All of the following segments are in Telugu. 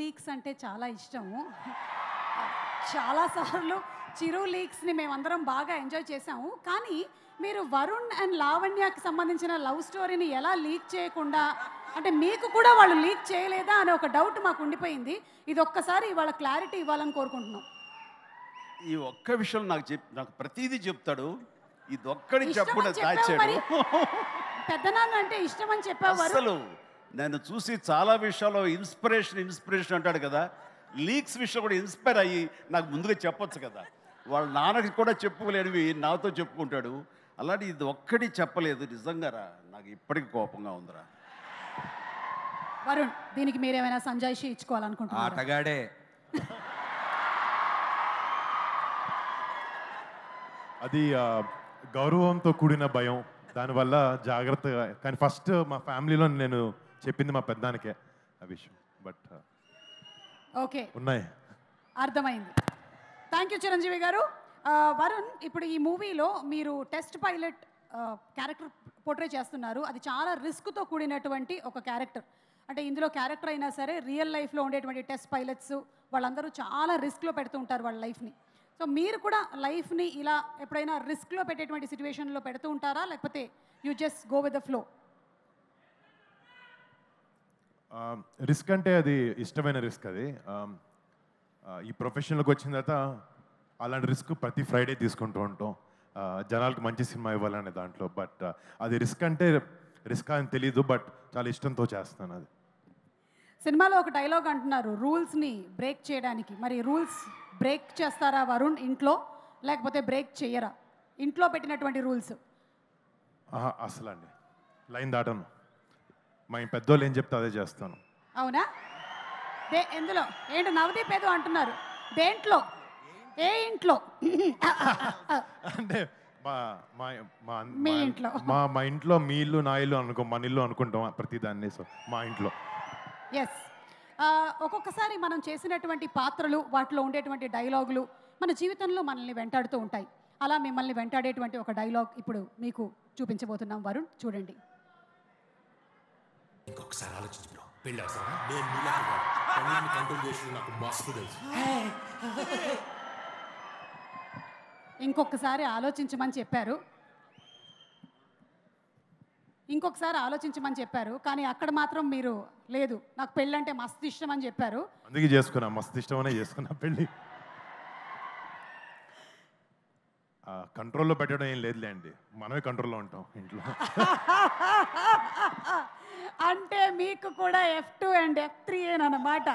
లీక్స్ అంటే చాలా ఇష్టము. చాలా సార్లు చిరు లీక్స్ని మేమందరం బాగా ఎంజాయ్ చేసాము. కానీ మీరు వరుణ్ అండ్ లావణ్యకి సంబంధించిన లవ్ స్టోరీని ఎలా లీక్ చేయకుండా, అంటే మీకు కూడా వాళ్ళు లీక్ చేయలేదా అనే ఒక డౌట్ మాకు ఉండిపోయింది. ఇది ఒక్కసారి ఇవాళ క్లారిటీ ఇవ్వాలని కోరుకుంటున్నాం. ఈ ఒక్క విషయం నాకు ప్రతిదీ చెప్తాడు. ఇది ఒక్కడి చెప్పకుండా ఇష్టమని చెప్పావు మరి. దాచాడు. పెద్దనాన్న అంటే ఇష్టమని చెప్పావు వరుణ్. అసలు నేను చూసి చాలా విషయాల్లో ఇన్స్పిరేషన్ అంటాడు కదా, లీక్స్ విషయం కూడా ఇన్స్పైర్ అయ్యి నాకు ముందుగా చెప్పొచ్చు కదా. వాళ్ళ నాన్నకి కూడా చెప్పుకోలేనివి నాతో చెప్పుకుంటాడు. అలాంటి ఇది ఒక్కటి చెప్పలేదు. నిజంగా రా, నాకు ఇప్పటికీ కోపంగా ఉందిరా. వరుణ్, దీనికి మీరేమైనా సంజాయిషి ఇచ్చుకోవాలనుకుంటున్నారా? ఆటగాడే. అది గౌరవంతో కూడిన భయం, దానివల్ల జాగ్రత్తగా. కానీ ఫస్ట్ మా ఫ్యామిలీలో నేను చెప్పింది మా పెద్దానికే ఆ విషయం. బట్ ఓకే, ఉన్నాయి. అర్థమైంది. థ్యాంక్ యూ చిరంజీవి గారు. వరుణ్, ఇప్పుడు ఈ మూవీలో మీరు టెస్ట్ పైలట్ క్యారెక్టర్ పోర్ట్రే చేస్తున్నారు. అది చాలా రిస్క్తో కూడినటువంటి ఒక క్యారెక్టర్. అంటే ఇందులో క్యారెక్టర్ అయినా సరే రియల్ లైఫ్లో ఉండేటువంటి టెస్ట్ పైలట్స్ వాళ్ళందరూ చాలా రిస్క్లో పెడుతూ ఉంటారు వాళ్ళ లైఫ్ని. సో మీరు కూడా లైఫ్ని ఇలా ఎప్పుడైనా రిస్క్లో పెట్టేటువంటి సిచ్యువేషన్లో పెడుతూ ఉంటారా, లేకపోతే you just go with the flow? Risk అంటే అది ఇష్టమైన రిస్క్. అది ఈ ప్రొఫెషన్లోకి వచ్చిన తర్వాత అలాంటి రిస్క్ ప్రతి ఫ్రైడే తీసుకుంటూ ఉంటాం, జనాలకు మంచి సినిమా ఇవ్వాలనే దాంట్లో. బట్ అది రిస్క్ అంటే రిస్క్ అని తెలీదు, బట్ చాలా ఇష్టంతో చేస్తాను అది. సినిమాలో ఒక డైలాగ్ అంటున్నారు రూల్స్ని బ్రేక్ చేయడానికి. మరి రూల్స్ బ్రేక్ చేస్తారా వరుణ్ ఇంట్లో, లేకపోతే బ్రేక్ చేయరా? ఇంట్లో పెట్టినటువంటి రూల్స్ అసలు అండి లైన్ దాటను. మా పెద్దోళ్ళు ఏం చెప్తే అదే చేస్తాను. అవునా? ఎందులో ఏంటి నవదీప్ ఏదో అంటున్నారు, దేంట్లో, ఏ ఇంట్లో? అంటే మీ ఇంట్లో. మా ఇంట్లో మీ ఇల్లు నా ఇల్లు అనుకో, మన ఇల్లు అనుకుంటాం ప్రతిదాన్ని. సో మా ఇంట్లో. ఎస్. ఒక్కొక్కసారి మనం చేసినటువంటి పాత్రలు, వాటిలో ఉండేటువంటి డైలాగులు మన జీవితంలో మనల్ని వెంటాడుతూ ఉంటాయి. అలా మిమ్మల్ని వెంటాడేటువంటి ఒక డైలాగ్ ఇప్పుడు మీకు చూపించబోతున్నాం. వరుణ్, చూడండి. ఇంకొకసారి ఆలోచించు బ్రో, పెళ్ళి అవసరమా? నేను నీలాగా పనులను కంట్రోల్ చేసి నాకు మస్తు తెలుసు. ఇంకొకసారి ఆలోచించమని చెప్పారు, ఇంకొకసారి ఆలోచించమని చెప్పారు. కానీ అక్కడ మాత్రం మీరు లేదు, నాకు పెళ్ళంటే మస్తు ఇష్టం అని చెప్పారు. అందుకే చేసుకున్నా, మస్తు ఇష్టమనే చేసుకున్నా పెళ్ళి. కంట్రోల్లో పెట్టడం ఏం లేదులే అండి, మనమే కంట్రోల్లో ఉంటాం ఇంట్లో. అంటే మీకు కూడా F2 అండ్ F3 అన్నమాట.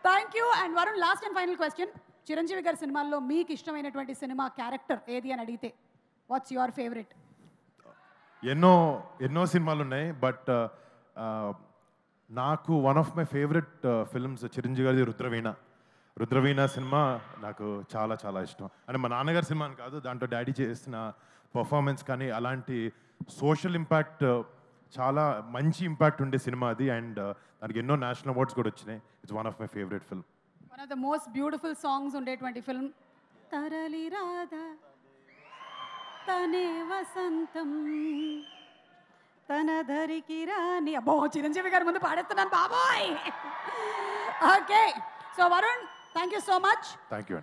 Thank you. And Varun, last and final question. Chiranjeevi గారి సినిమాల్లో మీకు ఇష్టమైనటువంటి సినిమా క్యారెక్టర్ ఏది అని అడిగితే వాట్స్ యువర్ ఫేవరెట్? ఎన్నో సినిమాలు ఉన్నాయి, బట్ నాకు one of my favourite films Chiranjeevi గారి రుద్రవీణ సినిమా నాకు చాలా చాలా ఇష్టం. అంటే మా నాన్నగారి సినిమా అని కాదు, దాంట్లో డాడీ చేసిన పర్ఫార్మెన్స్ కానీ అలాంటి సోషల్ ఇంపాక్ట్, చాలా మంచి ఇంపాక్ట్ ఉండే సినిమా అది. అండ్ దానికి ఎన్నో నేషనల్ అవార్డ్స్ కూడా వచ్చినాయి. It's one of my favourite film. One of the most beautiful songs ఉండేటువంటి ఫిల్మ్ తరలి రాధా తనే వసంతం తన ధరికి రాని. అబ్బో, చిరంజీవి గారి ముందు పాడేస్తున్నాను బాబోయ్. Okay, so Varun, thank you so much. Thank you.